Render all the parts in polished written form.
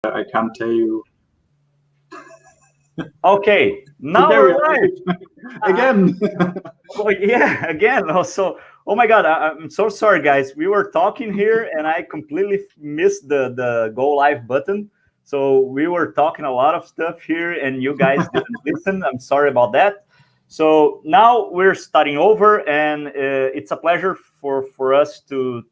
I can't tell you. Okay, now we're live again. Oh yeah, again. Also, oh my God, I'm so sorry, guys. We were talking here, and I completely missed the go live button. So we were talking a lot of stuff here, and you guys didn't listen. I'm sorry about that. So now we're starting over, and it's a pleasure for us to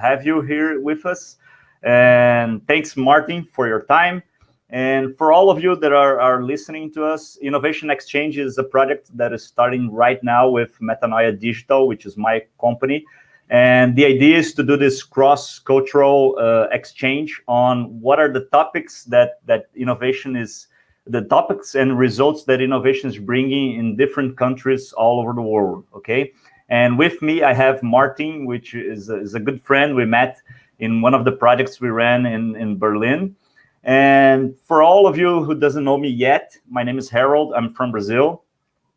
have you here with us. And thanks, Martin, for your time. And for all of you that are listening to us, Innovation Exchange is a project that is starting right now with Metanoia.Digital, which is my company. And the idea is to do this cross-cultural exchange on what are the topics that innovation is, the topics and results that innovation is bringing in different countries all over the world, okay? And with me, I have Martin, which is a good friend. We met in one of the projects we ran in Berlin. And for all of you who doesn't know me yet, my name is Harold. I'm from Brazil.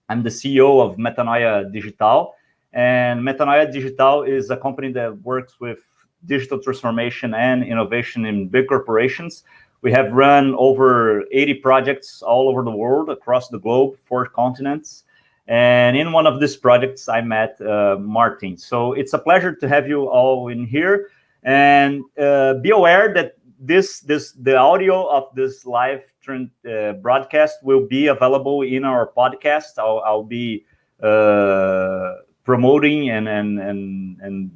I'm the CEO of Metanoia.Digital. And Metanoia.Digital is a company that works with digital transformation and innovation in big corporations. We have run over 80 projects all over the world, across the globe, 4 continents. And in one of these projects, I met Martin. So it's a pleasure to have you all in here. And be aware that the audio of this live broadcast will be available in our podcast. I'll be promoting and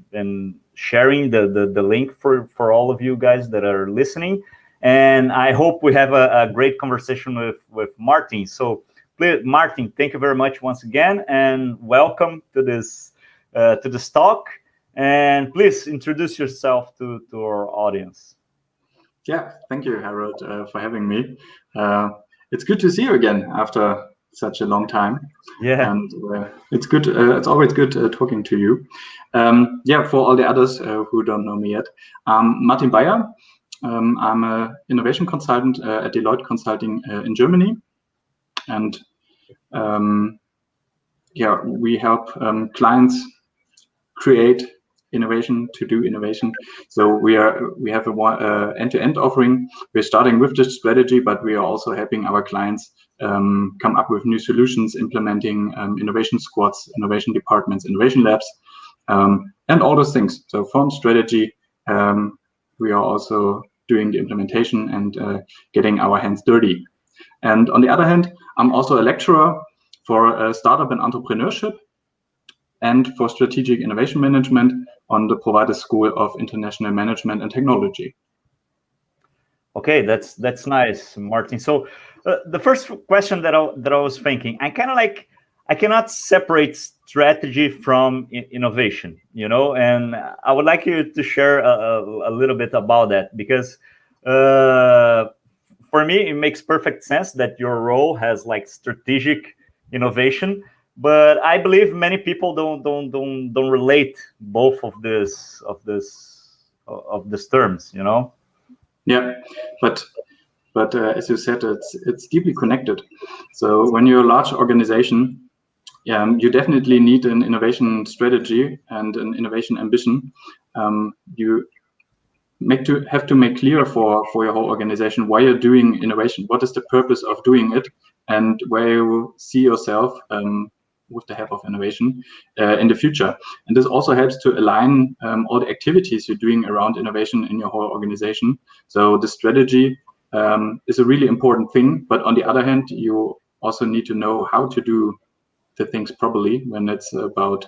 sharing the link for all of you guys that are listening. And I hope we have a great conversation with Martin. So please, Martin, thank you very much once again, and welcome to this talk. And please introduce yourself to our audience. Yeah, thank you, Harold, for having me. It's good to see you again after such a long time. Yeah, and it's good. It's always good talking to you. Yeah, for all the others who don't know me yet, Martin Beyer. I'm an innovation consultant at Deloitte Consulting in Germany, and yeah, we help clients create innovation to do innovation. So we have a end-to-end offering. We're starting with this strategy, but we are also helping our clients come up with new solutions, implementing innovation squads, innovation departments, innovation labs, and all those things. So from strategy, we are also doing the implementation and getting our hands dirty. And on the other hand, I'm also a lecturer for startup and entrepreneurship and for strategic innovation management on the Provider School of International Management and Technology. Okay, that's nice, Martin. So the first question that I was thinking, I cannot separate strategy from innovation, you know, and I would like you to share a little bit about that, because for me it makes perfect sense that your role has like strategic innovation. But I believe many people don't relate both of these terms, you know. Yeah, but as you said, it's deeply connected. So when you're a large organization, you definitely need an innovation strategy and an innovation ambition. You have to make clear for your whole organization why you're doing innovation, what is the purpose of doing it, and where you see yourself with the help of innovation in the future. And this also helps to align all the activities you're doing around innovation in your whole organization. So the strategy is a really important thing, but on the other hand, you also need to know how to do the things properly when it's about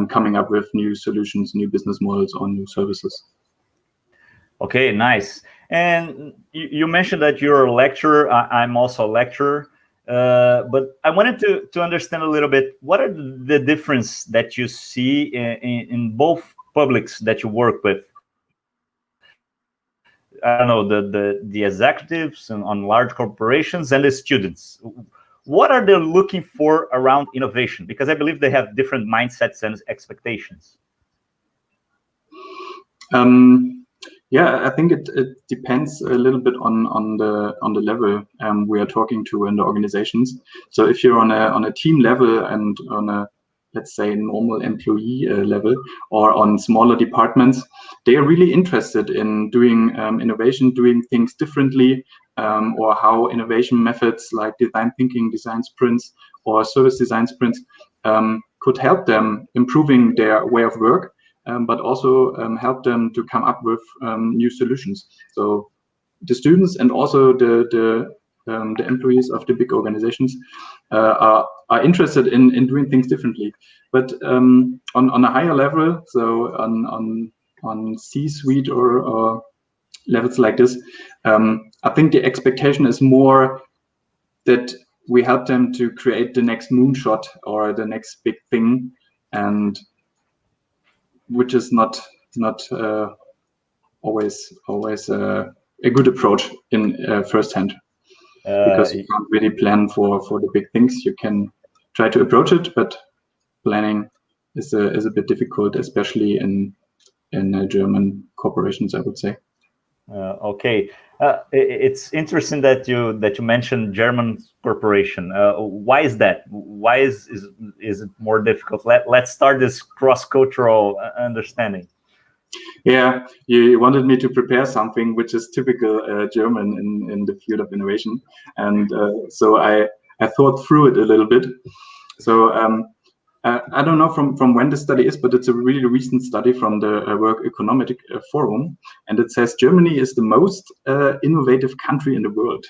coming up with new solutions, new business models, or new services. Okay, nice. And you mentioned that you're a lecturer. I'm also a lecturer. But I wanted to understand a little bit, what are the difference that you see in both publics that you work with? I don't know, the executives on large corporations and the students. What are they looking for around innovation? Because I believe they have different mindsets and expectations. Yeah, I think it depends a little bit on the level we are talking to in the organizations. So if you're on a team level and on a let's say, normal employee level or on smaller departments, they are really interested in doing innovation, doing things differently, or how innovation methods like design thinking, design sprints, or service design sprints could help them improving their way of work, but also help them to come up with new solutions. So the students and also the employees of the big organizations are interested in doing things differently. But on a higher level, so on C-suite or levels like this, I think the expectation is more that we help them to create the next moonshot or the next big thing, and which is not always a good approach in firsthand, because you can't really plan for the big things. You can try to approach it, but planning is a bit difficult, especially in German corporations, I would say. Okay, it's interesting that you mentioned German corporation. Why is that? Why is it more difficult? Let's start this cross-cultural understanding. Yeah, you wanted me to prepare something which is typical German in the field of innovation, and so I thought through it a little bit. So I don't know from when the study is, but it's a really recent study from the World Economic Forum, and it says Germany is the most innovative country in the world.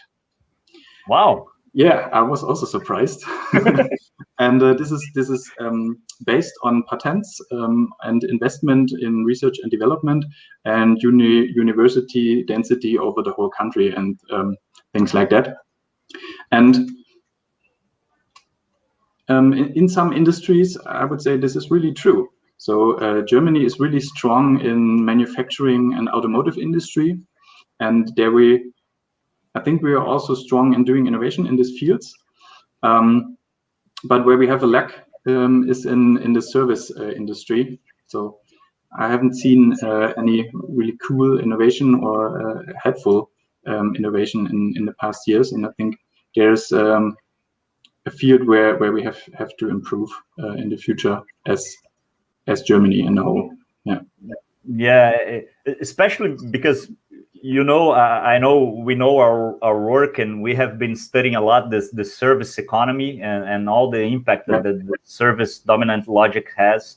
Wow. Yeah, I was also surprised. And this is based on patents and investment in research and development and university density over the whole country and things like that. And in some industries, I would say this is really true. So Germany is really strong in manufacturing and automotive industry, and there I think we are also strong in doing innovation in these fields. But where we have a lack is in the service industry. So I haven't seen any really cool innovation or helpful innovation in the past years, and I think there's a field where we have to improve in the future as Germany in a whole. Yeah, especially because I know we know our work, and we have been studying a lot the service economy and all the impact that the service dominant logic has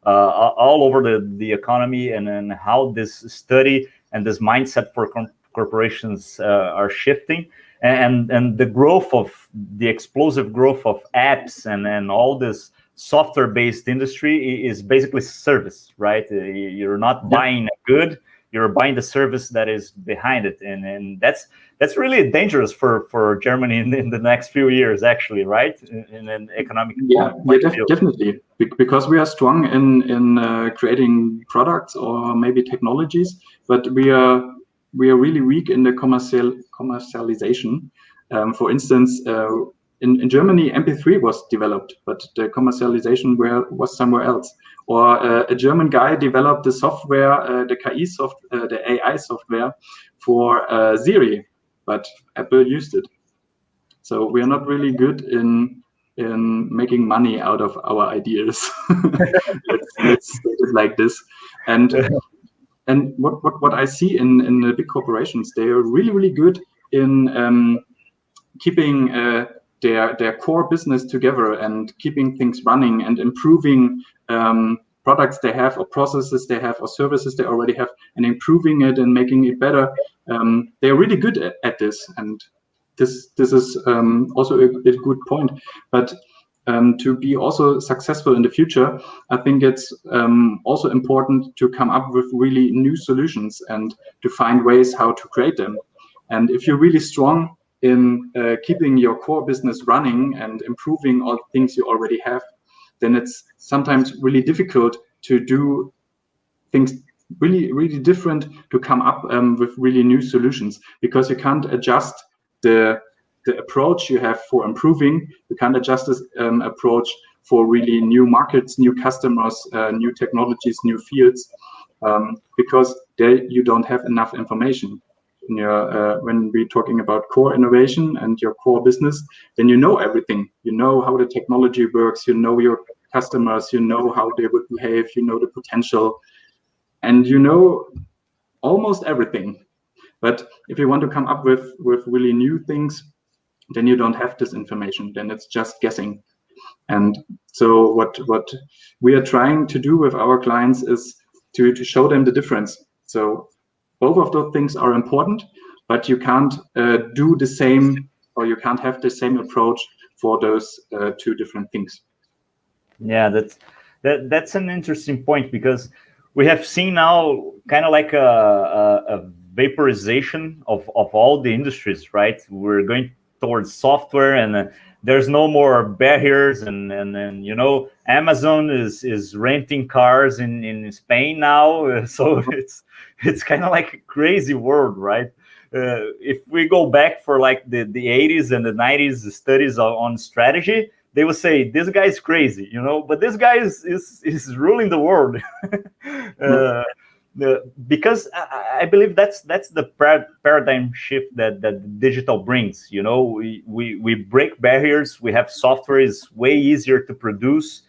all over the economy, and how this study and this mindset for corporations are shifting, and the growth of the explosive growth of apps and all this software-based industry is basically service, right? You're not buying a good, you're buying the service that is behind it, and that's really dangerous for Germany in the next few years, actually, right? In an economic definitely, because we are strong in creating products or maybe technologies, but we are really weak in the commercialization. For instance, in Germany, MP3 was developed, but the commercialization was somewhere else. Or a German guy developed the software, the KI software, the AI software for Siri, but Apple used it. So we are not really good in making money out of our ideas. let's state it like this. And what I see in the big corporations, they are really good in keeping their core business together and keeping things running and improving products they have or processes they have or services they already have and improving it and making it better. They're really good at this, and this is also a good point. But to be also successful in the future, I think it's also important to come up with really new solutions and to find ways how to create them. And if you're really strong in keeping your core business running and improving all the things you already have, then it's sometimes really difficult to do things really different, to come up with really new solutions, because you can't adjust the approach you have for improving. You can't adjust this approach for really new markets, new customers, new technologies, new fields, because there you don't have enough information. When we're talking about core innovation and your core business, then you know everything. You know how the technology works. You know your customers, you know how they would behave, you know the potential, and you know almost everything. But if you want to come up with really new things, then you don't have this information. Then it's just guessing. And so what we are trying to do with our clients is to show them the difference. So both of those things are important, but you can't do the same, or you can't have the same approach for those two different things. Yeah, that's an interesting point, because we have seen now kind of like a vaporization of all the industries, right? We're going towards software, and there's no more barriers, and you know, Amazon is renting cars in Spain now, so it's kind of like a crazy world, right? If we go back for like the 80s and the 90s studies on strategy, they will say this guy is crazy, you know, but this guy is ruling the world. Because I believe that's the paradigm shift that digital brings. You know, we break barriers. We have software is way easier to produce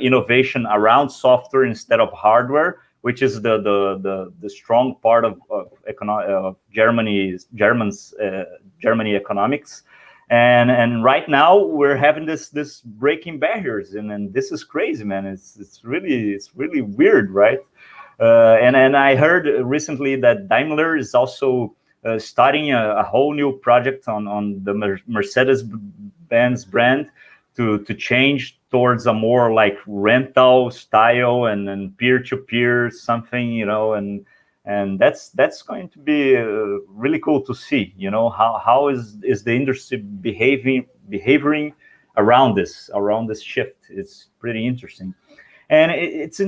innovation around software instead of hardware, which is the strong part of Germany economics. And right now we're having this breaking barriers, and this is crazy, man. It's really weird, right? And I heard recently that Daimler is also starting a whole new project on the Mercedes-Benz brand to change towards a more like rental style and peer-to-peer something, you know, and that's going to be really cool to see, you know, how is the industry behaving around this shift. It's pretty interesting. And it's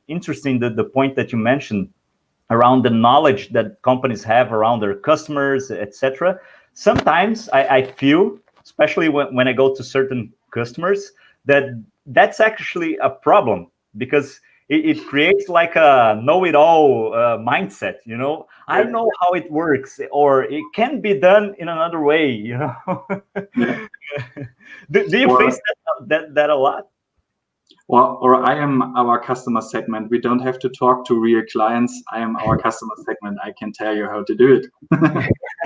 interesting that the point that you mentioned around the knowledge that companies have around their customers, etc. Sometimes I feel, especially when I go to certain customers, that's actually a problem, because it creates like a know-it-all mindset, you know. I know how it works, or it can be done in another way, you know. Yeah. Do you face that a lot? Or I am our customer segment. We don't have to talk to real clients. I am our customer segment. I can tell you how to do it.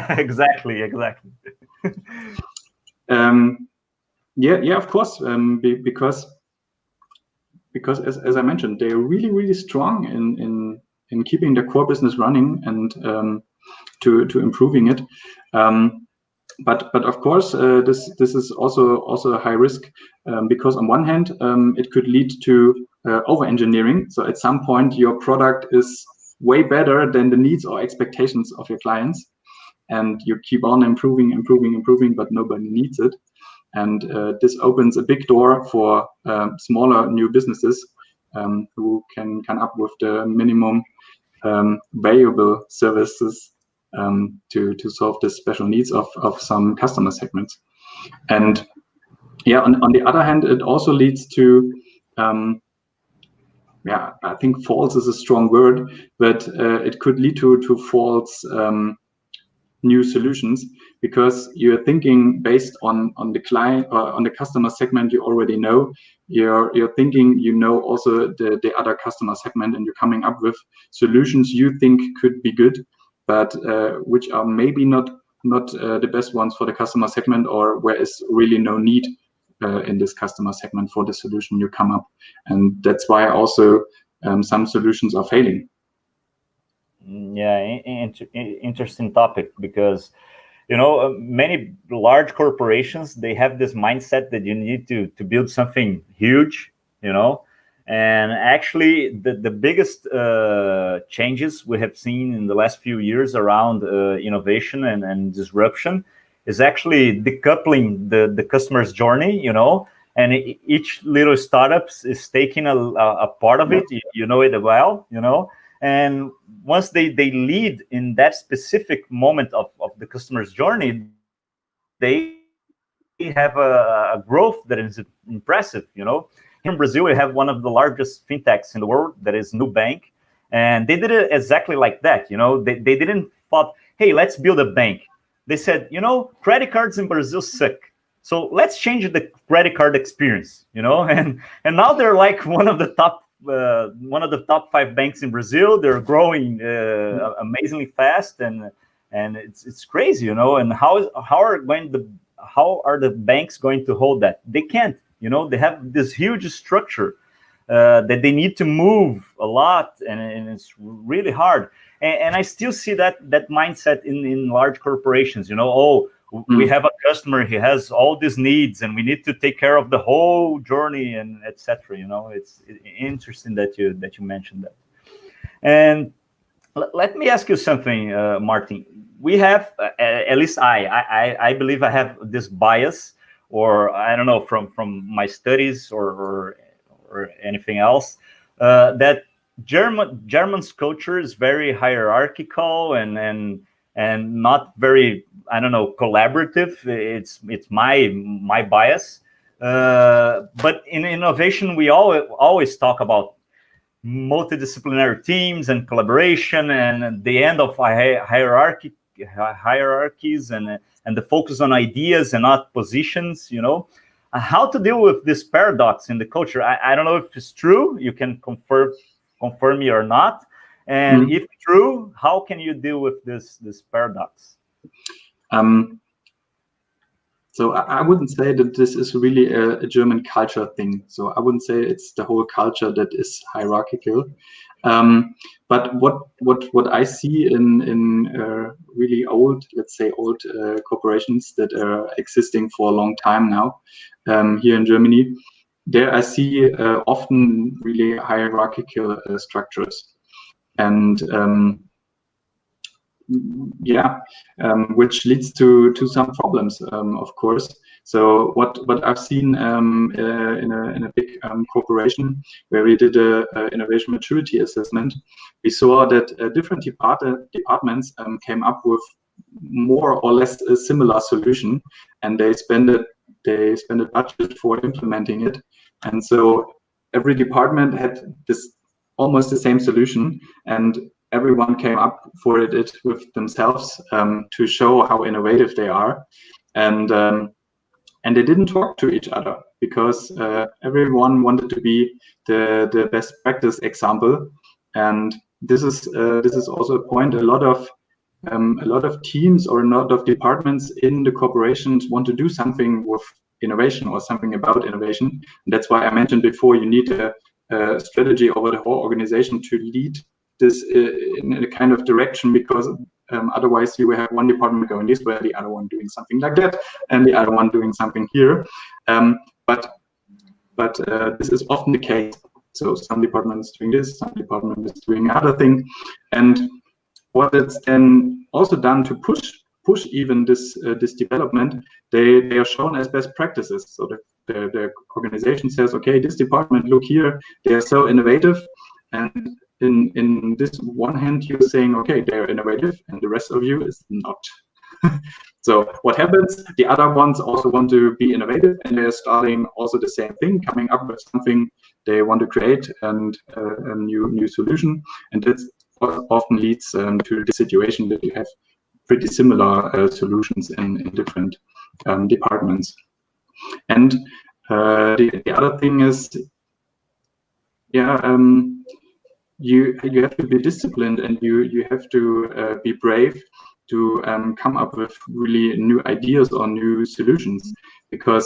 Exactly. Yeah, of course. Because as I mentioned, they're really strong in keeping the core business running and to improving it. But of course, this is also a high risk, because on one hand, it could lead to over engineering. So at some point, your product is way better than the needs or expectations of your clients, and you keep on improving, but nobody needs it. And this opens a big door for smaller new businesses who can come up with the minimum valuable services to solve the special needs of some customer segments. And yeah, on the other hand, it also leads to I think false is a strong word, but it could lead to false new solutions, because you're thinking based on the client or on the customer segment you already know. You're thinking, you know, also the other customer segment, and you're coming up with solutions you think could be good, but which are maybe not the best ones for the customer segment, or where is really no need in this customer segment for the solution you come up. And that's why also some solutions are failing. Yeah, interesting topic, because you know, many large corporations, they have this mindset that you need to build something huge, you know. And actually the biggest changes we have seen in the last few years around innovation and disruption is actually decoupling the customer's journey, you know. And each little startup is taking a part of it, you know it well, you know. And once they lead in that specific moment of the customer's journey, they have a growth that is impressive, you know. Here in Brazil, we have one of the largest fintechs in the world, that is Nubank. And they did it exactly like that, you know. They didn't thought, hey, let's build a bank. They said, you know, credit cards in Brazil suck. So let's change the credit card experience, and now they're like one of the top 5 banks in Brazil. They're growing amazingly fast, and it's crazy, and how are the banks going to hold that? They can't. They have this huge structure that they need to move a lot, and it's really hard. And I still see that mindset in large corporations. We have a customer, he has all these needs, and we need to take care of the whole journey, and etc. It's interesting that you mentioned that. And let me ask you something, Martin. We have, at least I believe I have this bias, or I don't know, from my studies or anything else, that German's culture is very hierarchical and not very, I don't know, collaborative. It's my bias. But in innovation, we always talk about multidisciplinary teams and collaboration, and the end of hierarchies, and the focus on ideas and not positions. How to deal with this paradox in the culture? I don't know if it's true. You can confirm me or not. And if true, how can you deal with this paradox? So I wouldn't say that this is really a German culture thing. So I wouldn't say it's the whole culture that is hierarchical. But what I see in really old, let's say old corporations that are existing for a long time now here in Germany, there I see often really hierarchical structures. And which leads to some problems, of course. So what I've seen in a big corporation where we did a innovation maturity assessment, we saw that different departments came up with more or less a similar solution, and they spend a budget for implementing it, and so every department had this almost the same solution, and everyone came up for it with themselves to show how innovative they are, and they didn't talk to each other because everyone wanted to be the best practice example. And this is also a point. A lot of teams or a lot of departments in the corporations want to do something with innovation or something about innovation. And that's why I mentioned before, you need a strategy over the whole organization to lead this in a kind of direction, because otherwise you will have one department going this way, the other one doing something like that, and the other one doing something here. But this is often the case. So some departments doing this, some department is doing other thing, and what it's then also done to push even this development, they are shown as best practices. So the organization says, okay, this department, look here, they are so innovative, and in this one hand you're saying, okay, they're innovative, and the rest of you is not. So what happens? The other ones also want to be innovative, and they're starting also the same thing, coming up with something they want to create, and a new solution, and this often leads to the situation that you have pretty similar solutions in different departments. And the other thing is, you have to be disciplined, and you have to be brave to come up with really new ideas or new solutions, because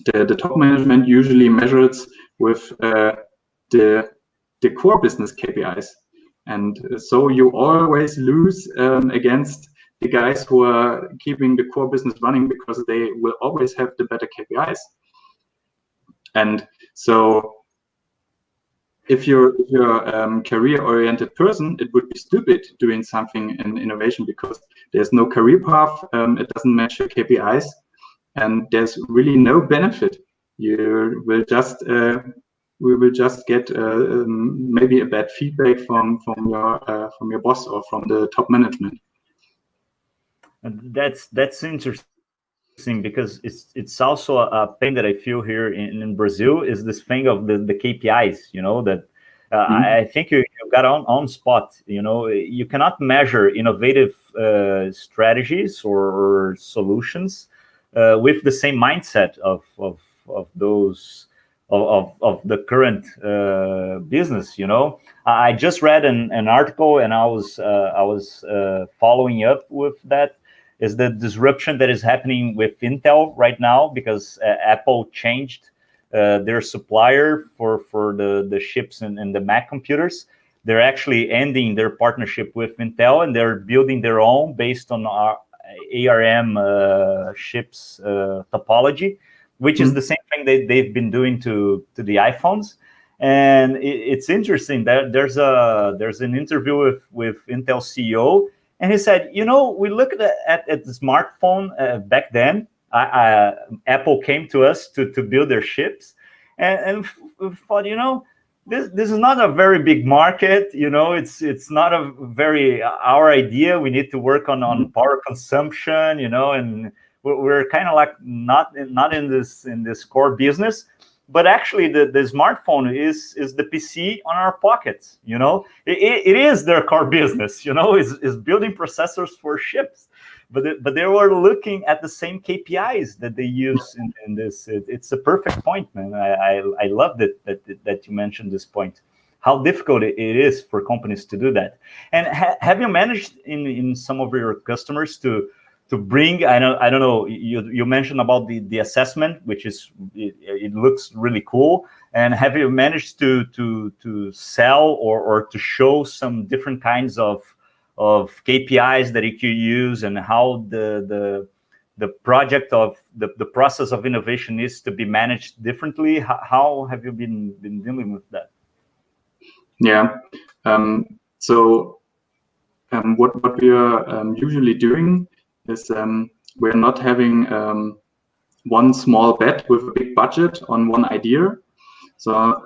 the top management usually measures with the core business KPIs, and so you always lose against the guys who are keeping the core business running, because they will always have the better KPIs. And so if you're a career-oriented person, it would be stupid doing something in innovation, because there's no career path, it doesn't match your KPIs, and there's really no benefit. You will just we will just get maybe a bad feedback from your boss or from the top management. And that's interesting, because it's also a pain that I feel here in Brazil, is this thing of the KPIs, that I think you got on spot. You cannot measure innovative strategies or solutions with the same mindset of those of the current business. I just read an article, and I was following up with that. Is the disruption that is happening with Intel right now, because Apple changed their supplier for the chips and the Mac computers. They're actually ending their partnership with Intel, and they're building their own based on our ARM chips topology, which is the same thing they've been doing to the iPhones. And it's interesting that there's an interview with Intel CEO, and he said, we looked at the smartphone back then. Apple came to us to build their chips, and thought, this is not a very big market. It's not a very our idea. We need to work on power consumption, and we're kind of like not in this core business. But actually, the smartphone is the PC on our pockets. It is their core business. Is building processors for chips. But they were looking at the same KPIs that they use in this. It's a perfect point, man. I love that you mentioned this point. How difficult it is for companies to do that. And have you managed in some of your customers to bring? I don't know. You mentioned about the assessment, which is it looks really cool. And have you managed to sell or to show some different kinds of KPIs that you could use, and how the project of the process of innovation is to be managed differently? How have you been dealing with that? Yeah. What we are usually doing is we're not having one small bet with a big budget on one idea. So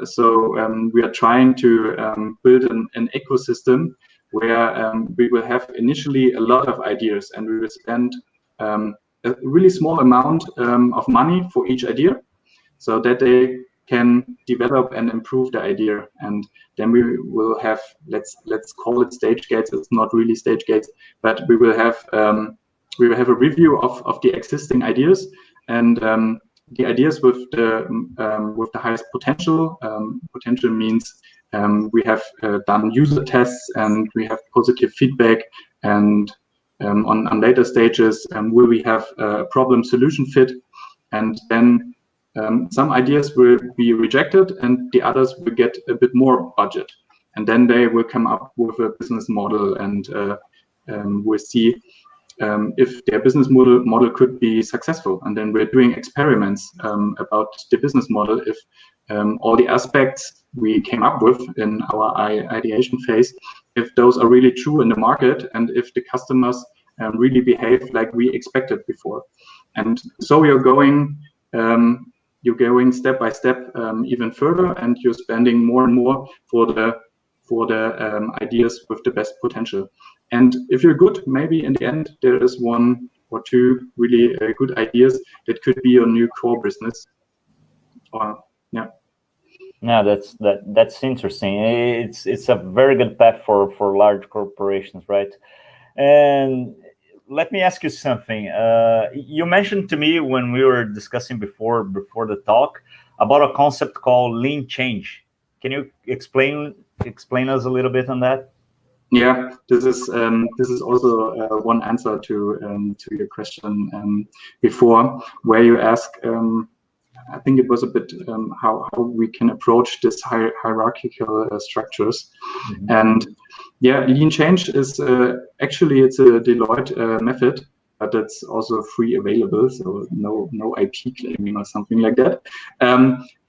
we are trying to build an ecosystem where we will have initially a lot of ideas, and we will spend a really small amount of money for each idea, so that they can develop and improve the idea. And then we will have, let's call it stage gates. It's not really stage gates, but we will have a review of the existing ideas, and the ideas with the highest potential. Potential means we have done user tests, and we have positive feedback, and on later stages will we have a problem solution fit, and then some ideas will be rejected and the others will get a bit more budget, and then they will come up with a business model, and we'll see if their business model could be successful. And then we're doing experiments about the business model, if all the aspects we came up with in our ideation phase, if those are really true in the market, and if the customers really behave like we expected before. And so you're going step by step even further, and you're spending more and more for the ideas with the best potential. And if you're good, maybe in the end there is one or two really good ideas that could be your new core business. Yeah, that's interesting. It's a very good path for large corporations, right? And let me ask you something. You mentioned to me when we were discussing before the talk about a concept called lean change. Can you explain us a little bit on that? Yeah, this is also one answer to your question before, where you ask. I think it was a bit how we can approach this hierarchical structures. Mm-hmm. And yeah, lean change is actually it's a Deloitte method, but it's also free available, so no IP claiming or something like that.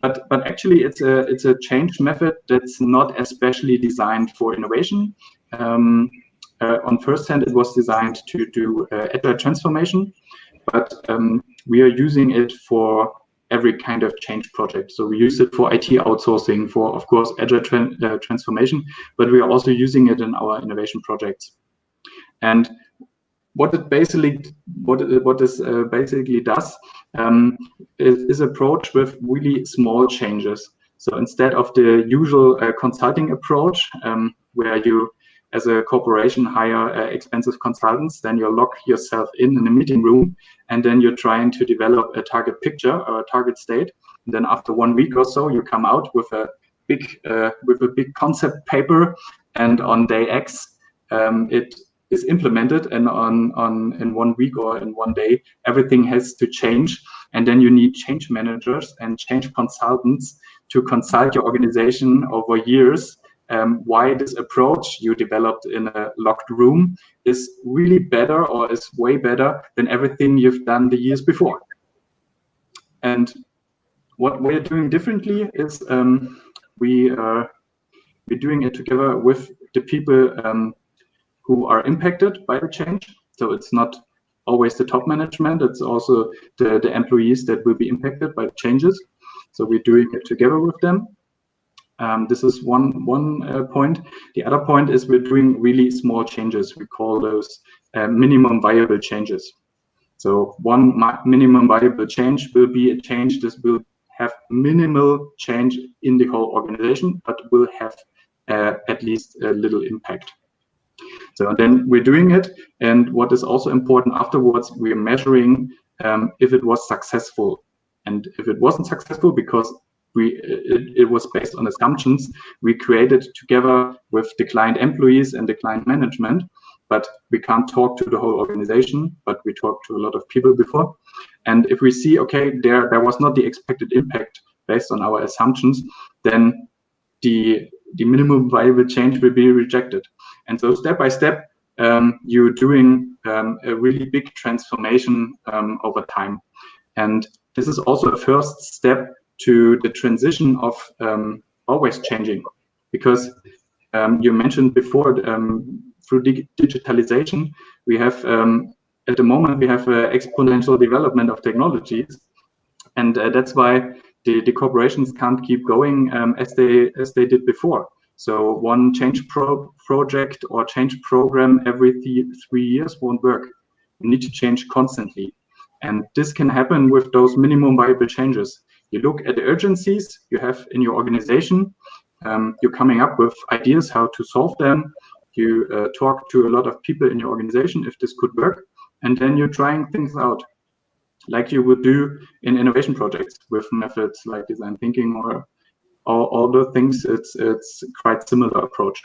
But actually it's a change method that's not especially designed for innovation. On first hand, it was designed to do agile transformation, but we are using it for every kind of change project. So we use it for IT outsourcing, for, of course, agile transformation, but we are also using it in our innovation projects. And what it basically does is approach with really small changes. So instead of the usual consulting approach, where you as a corporation hire expensive consultants, then you lock yourself in a meeting room, and then you're trying to develop a target picture or a target state. And then after 1 week or so, you come out with a big concept paper, and on day X, it is implemented, and in 1 week or in 1 day, everything has to change. And then you need change managers and change consultants to consult your organization over years why this approach you developed in a locked room is really better, or is way better than everything you've done the years before. And what we're doing differently is we're doing it together with the people who are impacted by the change. So it's not always the top management, it's also the employees that will be impacted by the changes. So we're doing it together with them. This is one point. The other point is we're doing really small changes. We call those minimum viable changes. So one minimum viable change will be a change. This will have minimal change in the whole organization, but will have at least a little impact. So then we're doing it, and what is also important afterwards, we're measuring if it was successful. And if it wasn't successful, because it was based on assumptions we created together with the client employees and the client management, but we can't talk to the whole organization, but we talked to a lot of people before. And if we see, okay, there was not the expected impact based on our assumptions, then the minimum viable change will be rejected. And so step by step, you're doing a really big transformation over time. And this is also a first step to the transition of always changing, because you mentioned before, through digitalization, we have at the moment we have exponential development of technologies, and that's why the corporations can't keep going as they did before. So one change project or change program every 3 years won't work. You need to change constantly, and this can happen with those minimum viable changes. You look at the urgencies you have in your organization. You're coming up with ideas how to solve them. You talk to a lot of people in your organization if this could work, and then you're trying things out, like you would do in innovation projects with methods like design thinking or all the things. It's quite similar approach,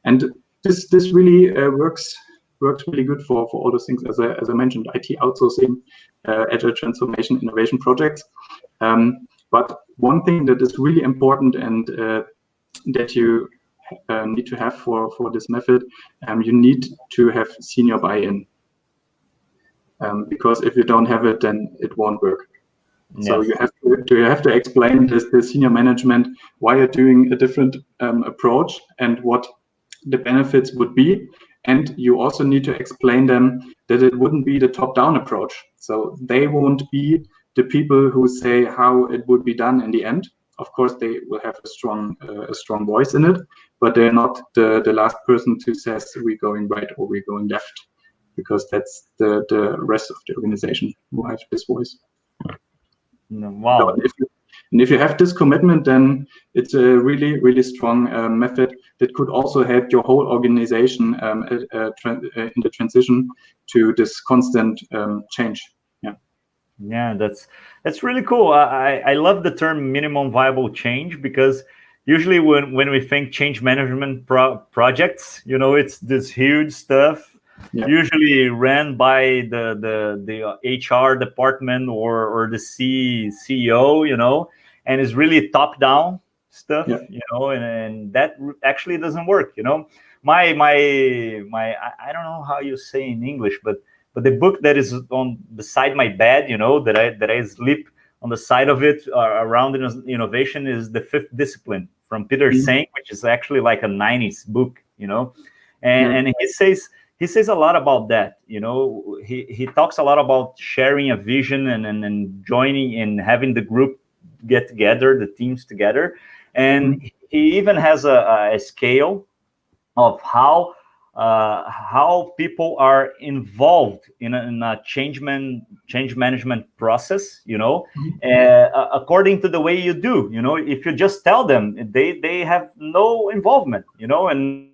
and this really works really good for all those things, as I mentioned, IT outsourcing, agile transformation, innovation projects. But one thing that is really important, and that you need to have for this method, you need to have senior buy-in, because if you don't have it, then it won't work. Yes. So you have to explain the senior management why you're doing a different approach and what the benefits would be. And you also need to explain them that it wouldn't be the top-down approach. So they won't be the people who say how it would be done in the end. Of course, they will have a strong voice in it, but they're not the last person who says we're going right or we're going left, because that's the rest of the organization who have this voice. Wow. So if you have this commitment, then it's a really, really strong method that could also help your whole organization in the transition to this constant change. Yeah, that's really cool. I love the term minimum viable change, because usually when we think change management projects, it's this huge stuff. Yeah. Usually ran by the HR department or the CEO, and it's really top-down stuff, yeah. And that actually doesn't work, My I don't know how you say in English, but the book that is on beside my bed, that I sleep on the side of it around innovation, is The Fifth Discipline from Peter Senge, which is actually like a 90s book, and he says a lot about that. He talks a lot about sharing a vision and joining and having the group get together, the teams together. And he even has a scale of how people are involved in a change management process, according to the way you do. If you just tell them, they have no involvement, and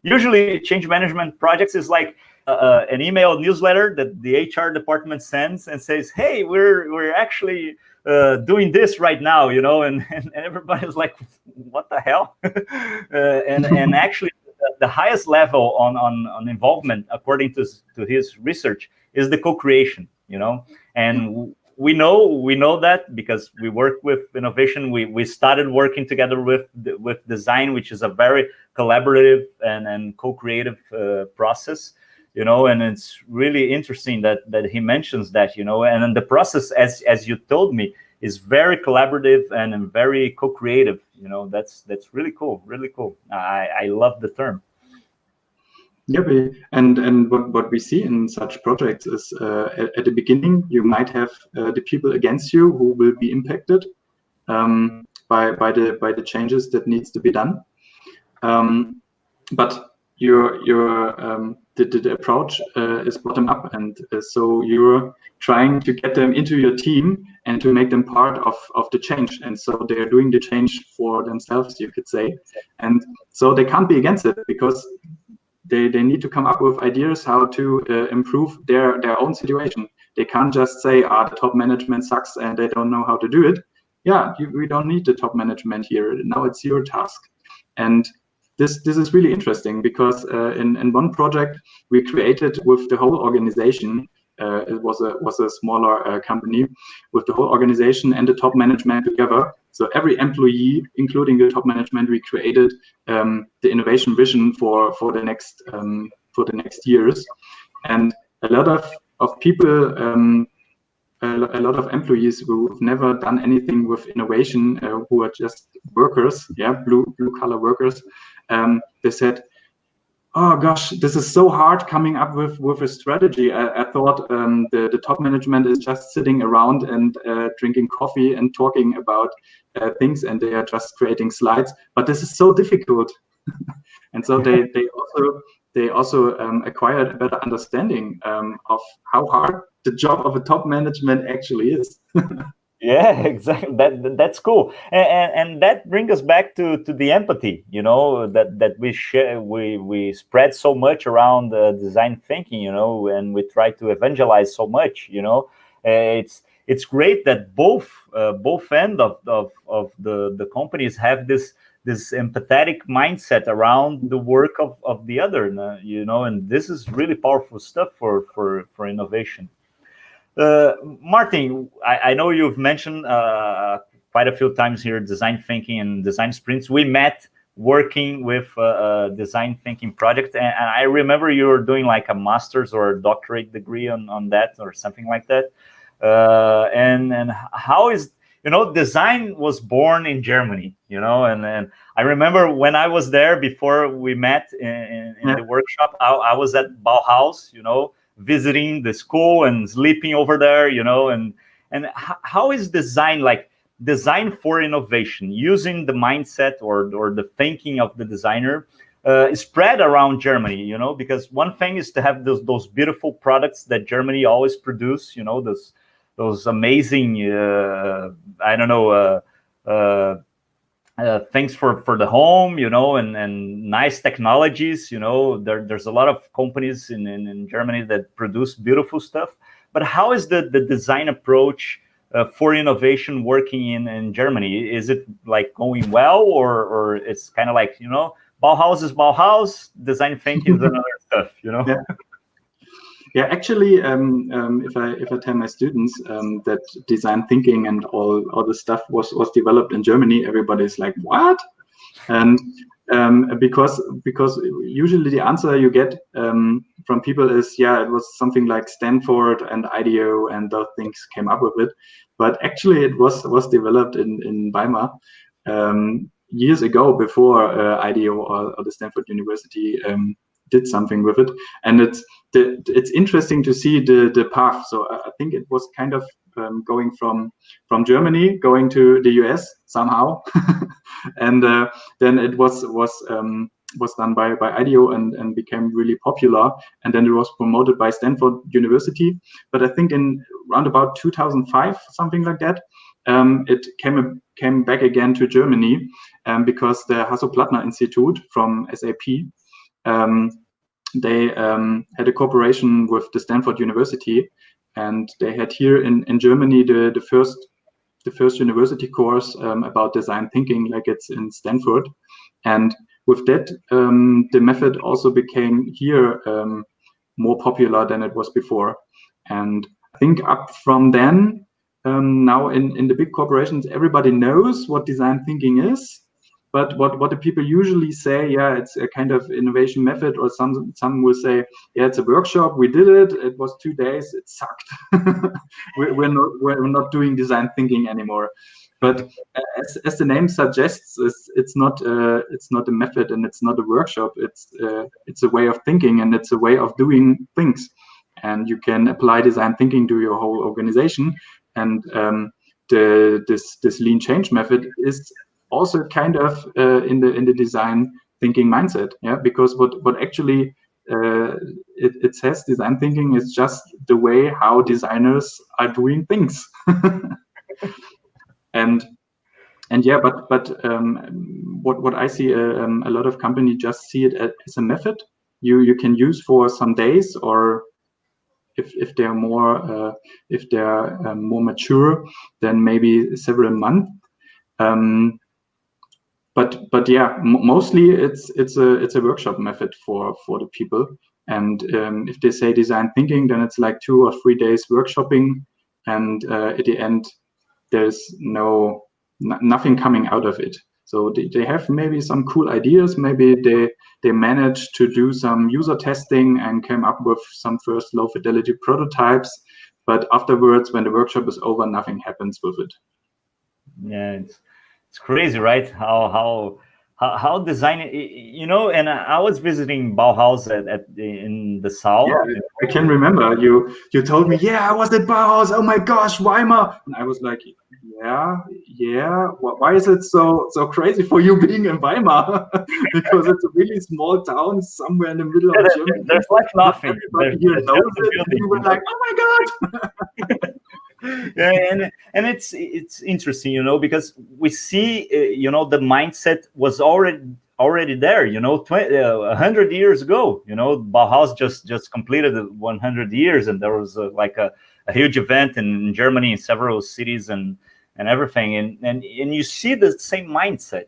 usually change management projects is like an email newsletter that the HR department sends and says, hey, we're actually doing this right now, and everybody's like, what the hell? And actually the highest level on involvement, according to his research, is the co-creation, and we know that because we work with innovation. We started working together with design, which is a very collaborative and co-creative process, and it's really interesting that he mentions that, and then the process, as you told me, is very collaborative and very co-creative. That's really cool, really cool. I love the term. Yeah, and what we see in such projects is at the beginning you might have the people against you who will be impacted by the changes that needs to be done, but the approach is bottom up, and so you're trying to get them into your team and to make them part of the change, and so they're doing the change for themselves, you could say, and so they can't be against it because they need to come up with ideas how to improve their own situation. They can't just say, the top management sucks and they don't know how to do it. Yeah, we don't need the top management here. Now it's your task. And this is really interesting because in one project we created with the whole organization. It was a smaller company with the whole organization and the top management together. So every employee, including the top management, we created the innovation vision for the next years. And a lot of people, a lot of employees who have never done anything with innovation, who are just workers, blue collar workers, they said, oh gosh, this is so hard coming up with a strategy. I thought the top management is just sitting around and drinking coffee and talking about things, and they are just creating slides. But this is so difficult, and so they also acquired a better understanding of how hard the job of a top management actually is. Yeah, exactly. That's cool, and that brings us back to the empathy, that we share. We spread so much around design thinking, and we try to evangelize so much. It's great that both end of the companies have this empathetic mindset around the work of the other, and this is really powerful stuff for innovation. Martin, I know you've mentioned quite a few times here design thinking and design sprints. We met working with a design thinking project, and I remember you were doing like a master's or a doctorate degree on that or something like that. And how is, design was born in Germany, and I remember when I was there before we met in the workshop, I was at Bauhaus, visiting the school and sleeping over there, and how is design, like design for innovation, using the mindset or the thinking of the designer spread around Germany, because one thing is to have those beautiful products that Germany always produce, those amazing, things for the home, and nice technologies. There's a lot of companies in Germany that produce beautiful stuff. But how is the design approach for innovation working in Germany? Is it like going well, or it's kind of like, Bauhaus is Bauhaus, design thinking is another stuff, Yeah, actually, if I tell my students that design thinking and all the stuff was developed in Germany, everybody's like, what? And because usually the answer you get from people is, yeah, it was something like Stanford and IDEO and those things came up with it. But actually, it was developed in Weimar years ago, before IDEO or the Stanford University did something with it. And it's interesting to see the path. So I think it was kind of going from Germany going to the US somehow, and then it was done by IDEO and became really popular, and then it was promoted by Stanford University. But I think in around about 2005, something like that, it came back again to Germany, because the Hasso-Plattner Institute from SAP they had a cooperation with the Stanford University, and they had here in Germany the first university course about design thinking, like it's in Stanford. And with that, the method also became here more popular than it was before. And I think up from then, now in the big corporations, everybody knows what design thinking is. But what the people usually say, yeah, it's a kind of innovation method, or some will say, yeah, it's a workshop. We did it. It was 2 days. It sucked. we're not doing design thinking anymore. But as the name suggests, it's not a method and it's not a workshop. It's a way of thinking and it's a way of doing things. And you can apply design thinking to your whole organization. And this lean change method is also kind of in the design thinking mindset, yeah. Because what actually it says, design thinking is just the way how designers are doing things. And yeah, but what I see, a lot of companies just see it as a method you can use for some days, or if they're more mature, then maybe several months. But yeah, mostly it's a workshop method for the people. And if they say design thinking, then it's like 2 or 3 days workshopping, and at the end there's nothing coming out of it. So they have maybe some cool ideas. Maybe they managed to do some user testing and came up with some first low fidelity prototypes. But afterwards, when the workshop is over, nothing happens with it. Yeah, it's crazy, right? How design, and I was visiting Bauhaus in the south. Yeah, I can remember you told me, yeah, I was at Bauhaus. Oh my gosh, Weimar. And I was like, yeah. Why is it so crazy for you being in Weimar? Because it's a really small town somewhere in the middle of Germany. There's like nothing. Everybody here knows it. And you were like, oh my god. Yeah, and it's interesting, because we see, the mindset was already there, 100 years ago. Bauhaus just completed 100 years, and there was like a huge event in Germany, in several cities, and everything, and you see the same mindset.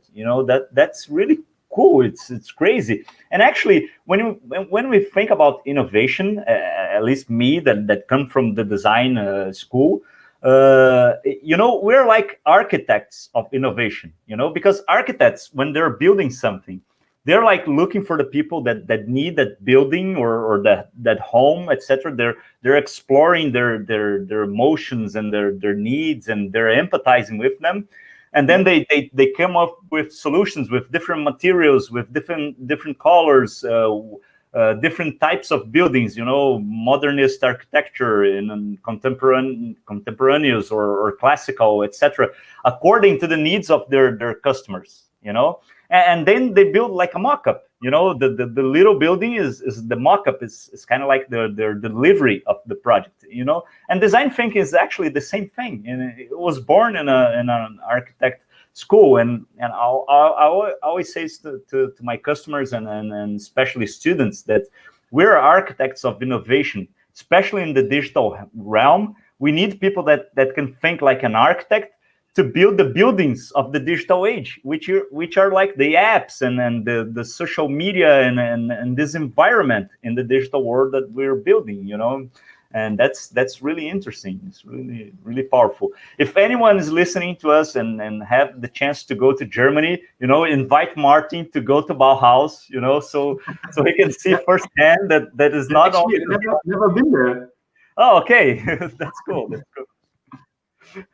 That's really cool. It's crazy. And actually, when we think about innovation, at least me that come from the design school, we're like architects of innovation. Because architects, when they're building something, they're like looking for the people that need that building or that home, etc. They're exploring their emotions and their needs, and they're empathizing with them. And then they come up with solutions with different materials, with different colors, different types of buildings, modernist architecture and contemporaneous or classical, etc., according to the needs of their customers, and then they build like a mock-up. The little building is the mock-up, is kind of like their delivery of the project, and design thinking is actually the same thing. And it was born in an architect school, and I always say to my customers and especially students that we're architects of innovation, especially in the digital realm. We need people that can think like an architect to build the buildings of the digital age, which are like the apps and the social media and this environment in the digital world that we're building, and that's really interesting. It's really, really powerful. If anyone is listening to us and have the chance to go to Germany, invite Martin to go to Bauhaus, so he can see firsthand that is not actually only. never been there. Oh, okay. That's cool.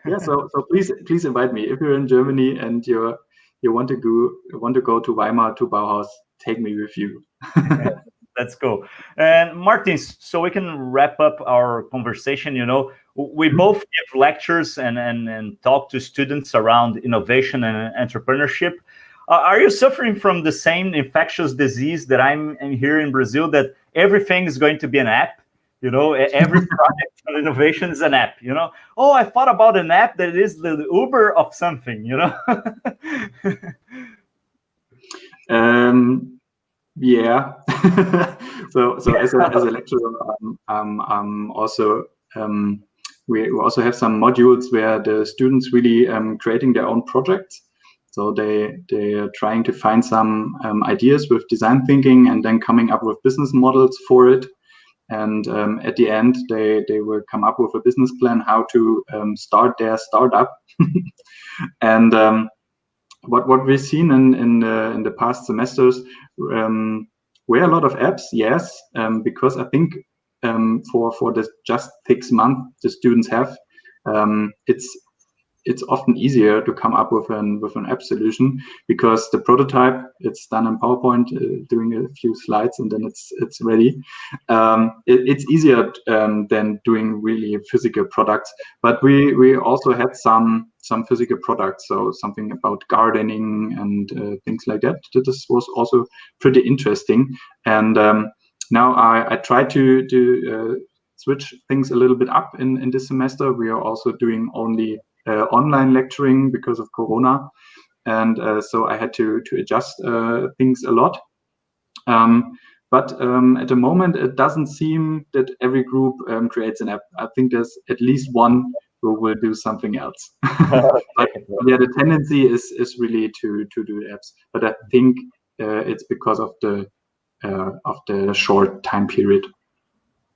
Yeah, so please invite me if you're in Germany and you want to go to Weimar, to Bauhaus. Take me with you. That's cool. And Martin, so we can wrap up our conversation. We both give lectures and talk to students around innovation and entrepreneurship. Are you suffering from the same infectious disease that I'm here in Brazil, that everything is going to be an app? Every project on innovation is an app. Oh, I thought about an app that is the Uber of something. Yeah. So as a lecturer, also we also have some modules where the students really creating their own projects. So they are trying to find some ideas with design thinking and then coming up with business models for it. And at the end, they will come up with a business plan how to start their startup. And what we've seen in the past semesters were a lot of apps, yes, because I think for the just 6 months the students have, it's often easier to come up with an app solution, because the prototype, it's done in PowerPoint, doing a few slides, and then it's ready. It's easier than doing really physical products. But we also had some physical products, so something about gardening and things like that. This was also pretty interesting. And now I try to switch things a little bit up in this semester. We are also doing only online lecturing because of Corona, and so I had to adjust things a lot. But at the moment, it doesn't seem that every group creates an app. I think there's at least one who will do something else. But yeah, the tendency is really to do apps. But I think it's because of the short time period.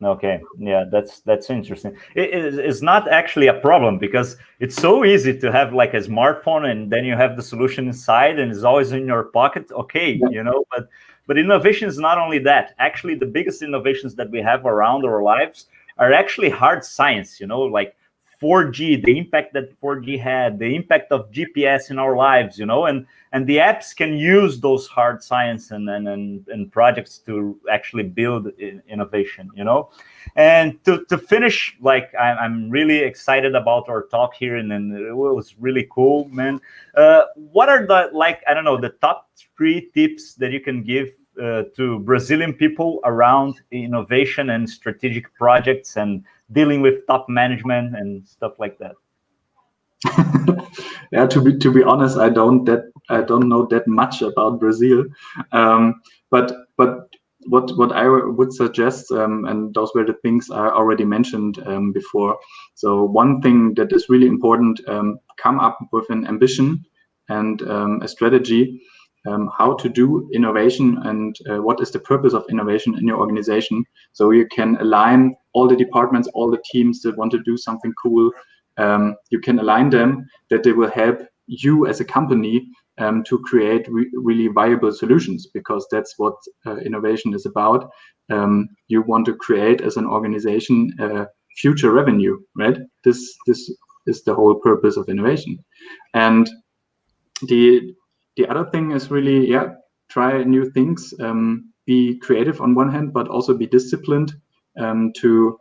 Okay, yeah, that's interesting. It's not actually a problem, because it's so easy to have like a smartphone and then you have the solution inside and it's always in your pocket. Okay, Yeah. But innovation is not only that. Actually, the biggest innovations that we have around our lives are actually hard science. Like 4G, the impact that 4G had, the impact of GPS in our lives. And the apps can use those hard science and projects to actually build innovation. And to finish, like I'm really excited about our talk here, and it was really cool, man. What are the top 3 tips that you can give to Brazilian people around innovation and strategic projects and dealing with top management and stuff like that? Yeah, to be honest, I don't know that much about Brazil, but what I would suggest, and those were the things I already mentioned before. So one thing that is really important: come up with an ambition and a strategy, how to do innovation, and what is the purpose of innovation in your organization, so you can align all the departments, all the teams that want to do something cool. You can align them that they will help you as a company to create really viable solutions, because that's what innovation is about. You want to create as an organization future revenue, right? This is the whole purpose of innovation. And the other thing is really, try new things, be creative on one hand, but also be disciplined to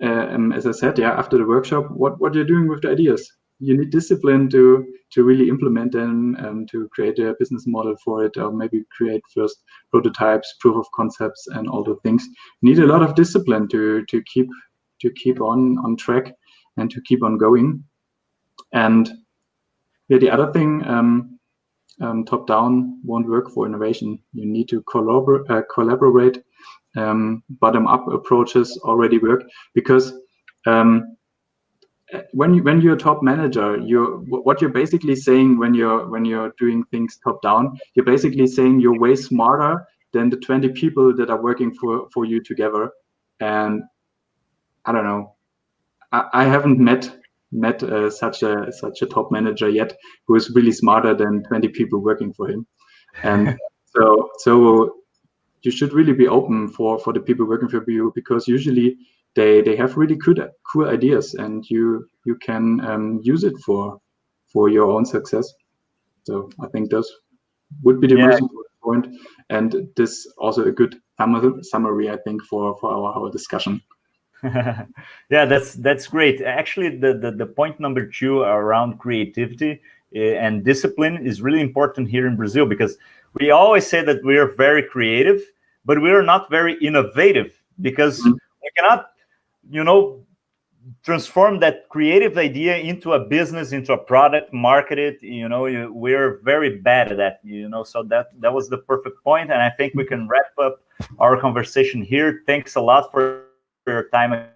as I said, after the workshop, what you're doing with the ideas. You need discipline to really implement them, to create a business model for it, or maybe create first prototypes, proof of concepts, and all the things. You need a lot of discipline to keep on track and to keep on going. And the other thing, top down won't work for innovation. You need to collaborate. Bottom up approaches already work, because when you're a top manager, what you're basically saying when you're doing things top down, you're basically saying you're way smarter than the 20 people that are working for you together. And I don't know, I haven't met such a top manager yet who is really smarter than 20 people working for him. And so you should really be open for the people working for you, because usually they have really cool ideas, and you can use it for your own success. So I think those would be the most important point, and this also a good summary, I think, for our discussion. Yeah, that's great. Actually, the point number 2 around creativity and discipline is really important here in Brazil, because we always say that we are very creative, but we are not very innovative, because we cannot, transform that creative idea into a business, into a product, market it. We're very bad at that. So that was the perfect point, and I think we can wrap up our conversation here. Thanks a lot for your time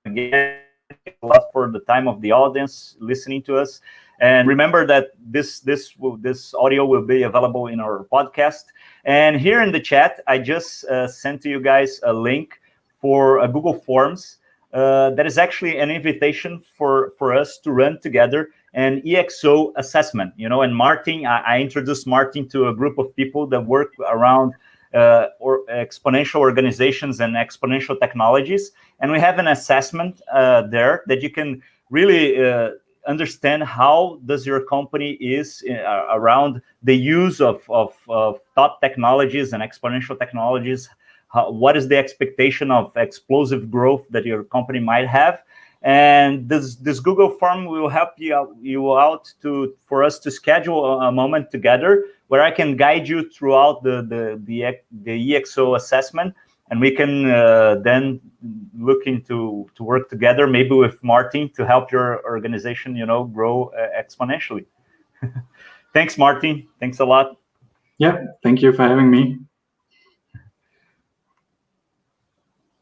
again. Thanks a lot for the time of the audience listening to us. And remember that this audio will be available in our podcast. And here in the chat, I just sent to you guys a link for a Google Forms. That is actually an invitation for us to run together an EXO assessment. And Martin, I introduced Martin to a group of people that work around exponential organizations and exponential technologies. And we have an assessment there that you can really understand how does your company is around the use of top technologies and exponential technologies. What is the expectation of explosive growth that your company might have? And this Google form will help you out for us to schedule a moment together where I can guide you throughout the EXO assessment, and we can then look into to work together, maybe with Martin, to help your organization, grow exponentially. Thanks, Martin. Thanks a lot. Yeah, thank you for having me.